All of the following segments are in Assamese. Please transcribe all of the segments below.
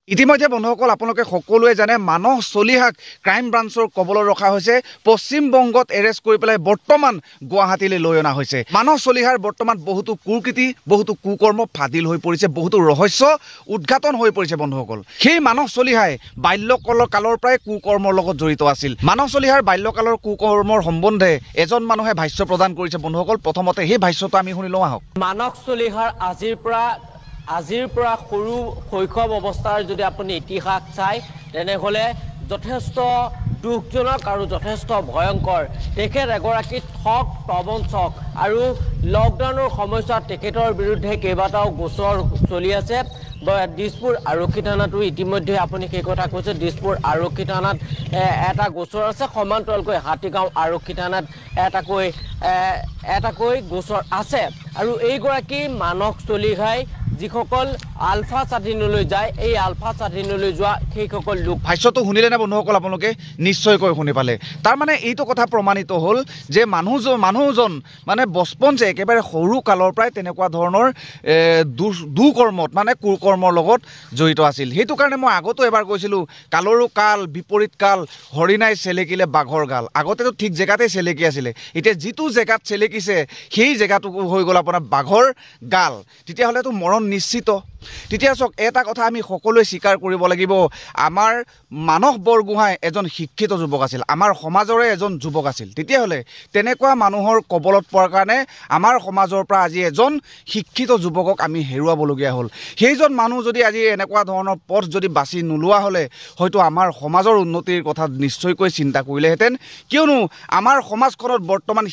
ইতিমধ্যে বন্ধুসকল আপোনালোকে সকলোৱে জানে মানস চলিহাক ক্ৰাইম ব্ৰাঞ্চৰ কবলত ৰখা হৈছে পশ্চিম বংগত এৰেষ্ট কৰি পেলাই বৰ্তমান গুৱাহাটীলৈ লৈ অনা হৈছে মানস চলিহাৰ বৰ্তমান বহুতো কুকৃতি বহুতো কুকৰ্ম ফাদিল হৈ পৰিছে বহুতো ৰহস্য উদ্ঘাটন হৈ পৰিছে বন্ধুসকল সেই মানস চলিহাই বাল্যকালৰ পৰাই কুকৰ্মৰ লগত জড়িত আছিল মানস চলিহাৰ বাল্যকালৰ কুকৰ্মৰ সম্বন্ধে এজন মানুহে ভাষ্য প্ৰদান কৰিছে বন্ধুসকল প্ৰথমতে সেই ভাষ্যটো আমি শুনি লওঁ আহক মানস চলিহাৰ আজিৰ পৰা সৰু শৈশৱ অৱস্থাৰ যদি আপুনি ইতিহাস চাই তেনেহ'লে যথেষ্ট দুখজনক আৰু যথেষ্ট ভয়ংকৰ তেখেত এগৰাকী ঠগ প্ৰবঞ্চক আৰু লকডাউনৰ সময়ছোৱাত তেখেতৰ বিৰুদ্ধে কেইবাটাও গোচৰ চলি আছে দিছপুৰ আৰক্ষী থানাটো ইতিমধ্যে আপুনি সেই কথা কৈছে দিছপুৰ আৰক্ষী থানাত এটা গোচৰ আছে সমান্তৰালকৈ হাতীগাঁও আৰক্ষী থানাত এটাকৈ গোচৰ আছে আৰু এইগৰাকী মানস চলিহাই যিসকল আলফা স্বাধীনলৈ যায় এই আলফা স্বাধীনলৈ যোৱা সেইসকল লোক ভাষ্যটো শুনিলে না বন্ধুসকল আপোনালোকে নিশ্চয়কৈ শুনি পালে তাৰ মানে এইটো কথা প্ৰমাণিত হ'ল যে মানুহজন মানে বচপন যে একেবাৰে সৰু কালৰ পৰাই তেনেকুৱা ধৰণৰ দুকৰ্মত মানে কুকৰ্মৰ লগত জড়িত আছিল সেইটো কাৰণে মই আগতো এবাৰ কৈছিলোঁ কালৰো কাল বিপৰীত কাল হৰিণাই চেলেকিলে বাঘৰ গাল আগতেতো ঠিক জেগাতে চেলেকি আছিলে এতিয়া যিটো জেগাত চেলেকিছে সেই জেগাটো হৈ গ'ল আপোনাৰ বাঘৰ গাল তেতিয়াহ'লেতো মৰণ নিশ্চিত তেতিয়া চাওক এটা কথা আমি সকলোৱে স্বীকাৰ কৰিব লাগিব আমাৰ মানস বৰগোহাঁই এজন শিক্ষিত যুৱক আছিল আমাৰ সমাজৰে এজন যুৱক আছিল তেতিয়াহ'লে তেনেকুৱা মানুহৰ কবলত পোৱাৰ কাৰণে আমাৰ সমাজৰ পৰা আজি এজন শিক্ষিত যুৱকক আমি হেৰুৱাবলগীয়া হ'ল সেইজন মানুহ যদি আজি এনেকুৱা ধৰণৰ পথ যদি বাছি নোলোৱা হ'লে হয়তো আমাৰ সমাজৰ উন্নতিৰ কথা নিশ্চয়কৈ চিন্তা কৰিলেহেঁতেন কিয়নো আমাৰ সমাজখনত বৰ্তমান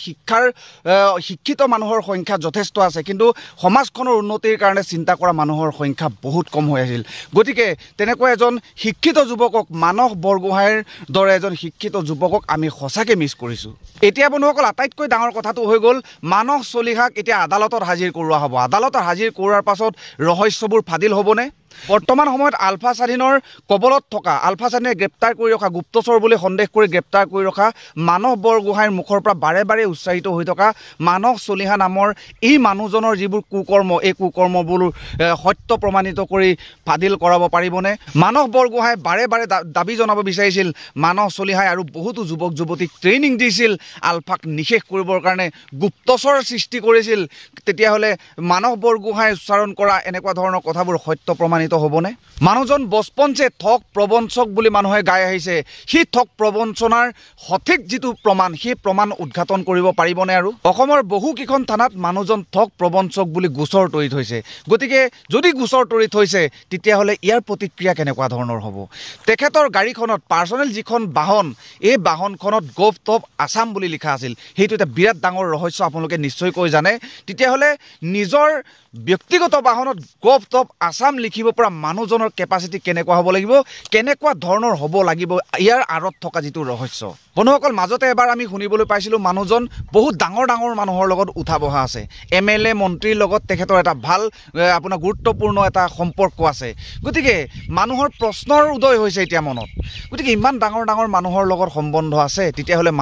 শিক্ষিত মানুহৰ সংখ্যা যথেষ্ট আছে কিন্তু সমাজখনৰ উন্নতিৰ কাৰণে চিন্তা কৰা মানুহৰ সংখ্যা বহুত কম হৈ আছিল গতিকে তেনেকুৱা এজন শিক্ষিত যুৱকক মানস বৰগোহাঁইৰ দৰে এজন শিক্ষিত যুৱকক আমি সঁচাকৈ মিছ কৰিছোঁ এতিয়া বন্ধুসকল আটাইতকৈ ডাঙৰ কথাটো হৈ গ'ল মানস চলিহাক এতিয়া আদালতত হাজিৰ কৰোৱা হ'ব আদালতত হাজিৰ কৰোৱাৰ পাছত ৰহস্যবোৰ ফাদিল হ'বনে বৰ্তমান সময়ত আলফা স্বাধীনৰ কবলত থকা আলফা স্বাধীনে গ্ৰেপ্তাৰ কৰি ৰখা গুপ্তচৰ বুলি সন্দেহ কৰি গ্ৰেপ্তাৰ কৰি ৰখা মানস বৰগোহাঁইৰ মুখৰ পৰা বাৰে বাৰে উচ্চাৰিত হৈ থকা মানস চলিহা নামৰ এই মানুহজনৰ যিবোৰ কুকৰ্ম এই কুকৰ্মবোৰ সত্য প্ৰমাণিত কৰি ফাদিল কৰাব পাৰিবনে মানস বৰগোহাঁই বাৰে বাৰে দাবী জনাব বিচাৰিছিল মানস চলিহাই আৰু বহুতো যুৱক যুৱতীক ট্ৰেইনিং দিছিল আলফাক নিশেষ কৰিবৰ কাৰণে গুপ্তচৰ সৃষ্টি কৰিছিল তেতিয়াহ'লে মানস বৰগোহাঁই উচ্চাৰণ কৰা এনেকুৱা ধৰণৰ কথাবোৰ সত্য প্ৰমাণিত হ'বনে মানুহজন বচপনচে ঠগ প্ৰবঞ্চক বুলি মানুহে গাই আহিছে সেই ঠগ প্ৰবঞ্চনাৰ সঠিক যিটো প্ৰমাণ সেই প্ৰমাণ উদ্ঘাটন কৰিব পাৰিবনে আৰু অসমৰ বহুকেইখন থানাত মানুহজন ঠগ প্ৰবঞ্চক বুলি গোচৰ তৰি থৈছে গতিকে যদি গোচৰ তৰি থৈছে তেতিয়াহ'লে ইয়াৰ প্ৰতিক্ৰিয়া কেনেকুৱা ধৰণৰ হ'ব তেখেতৰ গাড়ীখনত পাৰ্চনেল যিখন বাহন এই বাহনখনত গভ টপ আছাম বুলি লিখা আছিল সেইটো এটা বিৰাট ডাঙৰ ৰহস্য আপোনালোকে নিশ্চয়কৈ জানে তেতিয়াহ'লে নিজৰ ব্যক্তিগত বাহনত গভ টপ আছাম লিখিব পৰা মানুহজনৰ কেপাচিটি কেনেকুৱা হ'ব লাগিব কেনেকুৱা ধৰণৰ হ'ব লাগিব ইয়াৰ আঁৰত থকা যিটো ৰহস্য বন্ধুসকল মাজতে এবাৰ আমি শুনিবলৈ পাইছিলোঁ মানুহজন বহুত ডাঙৰ মানুহৰ লগত উঠা বহা আছে MLA মন্ত্ৰীৰ লগত তেখেতৰ এটা ভাল আপোনাৰ গুৰুত্বপূৰ্ণ এটা সম্পৰ্ক আছে গতিকে মানুহৰ প্ৰশ্নৰ উদয় হৈছে এতিয়া মনত গতিকে ইমান ডাঙৰ মানুহৰ লগত সম্বন্ধ আছে তেতিয়াহ'লে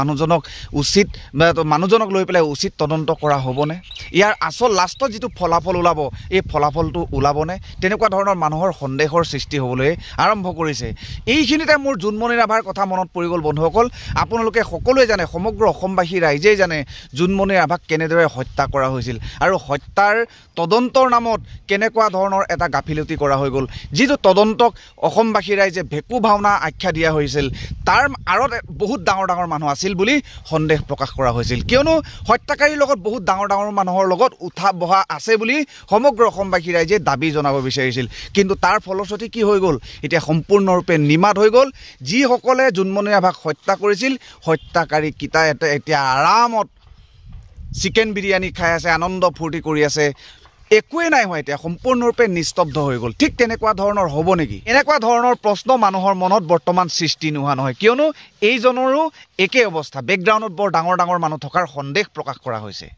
মানুহজনক লৈ পেলাই উচিত তদন্ত কৰা হ'বনে ইয়াৰ আচল লাষ্টত যিটো ফলাফল ওলাব এই ফলাফলটো ওলাবনে তেনেকুৱা ধৰণৰ মানুহৰ সন্দেহৰ সৃষ্টি হ'বলৈ আৰম্ভ কৰিছে এইখিনিতে মোৰ জোনমণি ৰাভাৰ কথা মনত পৰি গ'ল বন্ধুসকল আপোনালোকে সকলোৱে জানে সমগ্ৰ অসমবাসী ৰাইজেই জানে জোনমণি ৰাভাক কেনেদৰে হত্যা কৰা হৈছিল আৰু হত্যাৰ তদন্তৰ নামত কেনেকুৱা ধৰণৰ এটা গাফিলতি কৰা হৈ গ'ল যিটো তদন্তক অসমবাসী ৰাইজে ভেকু ভাওনা আখ্যা দিয়া হৈছিল তাৰ আঁৰত বহুত ডাঙৰ মানুহ আছিল বুলি সন্দেহ প্ৰকাশ কৰা হৈছিল কিয়নো হত্যাকাৰীৰ লগত বহুত ডাঙৰ মানুহৰ লগত উঠা বহা আছে বুলি সমগ্ৰ অসমবাসী ৰাইজে দাবী জনাব বিচাৰিছিল কিন্তু তাৰ ফলশ্ৰুতি কি হৈ গ'ল এতিয়া সম্পূৰ্ণৰূপে নিমাত হৈ গ'ল যিসকলে জোনমণি ৰাভাক হত্যা কৰিছিল হত্যাকাৰী কিটা এতিয়া আৰামত চিকেন বিৰিয়ানী খাই আছে আনন্দ ফূৰ্তি কৰি আছে একোৱেই নাই হোৱা এতিয়া সম্পূৰ্ণৰূপে নিস্তব্ধ হৈ গ'ল ঠিক তেনেকুৱা ধৰণৰ হ'ব নেকি এনেকুৱা ধৰণৰ প্ৰশ্ন মানুহৰ মনত বৰ্তমান সৃষ্টি নোহোৱা নহয় কিয়নো এইজনৰো একে অৱস্থা বেকগ্ৰাউণ্ডত বৰ ডাঙৰ মানুহ থকাৰ সন্দেহ প্ৰকাশ কৰা হৈছে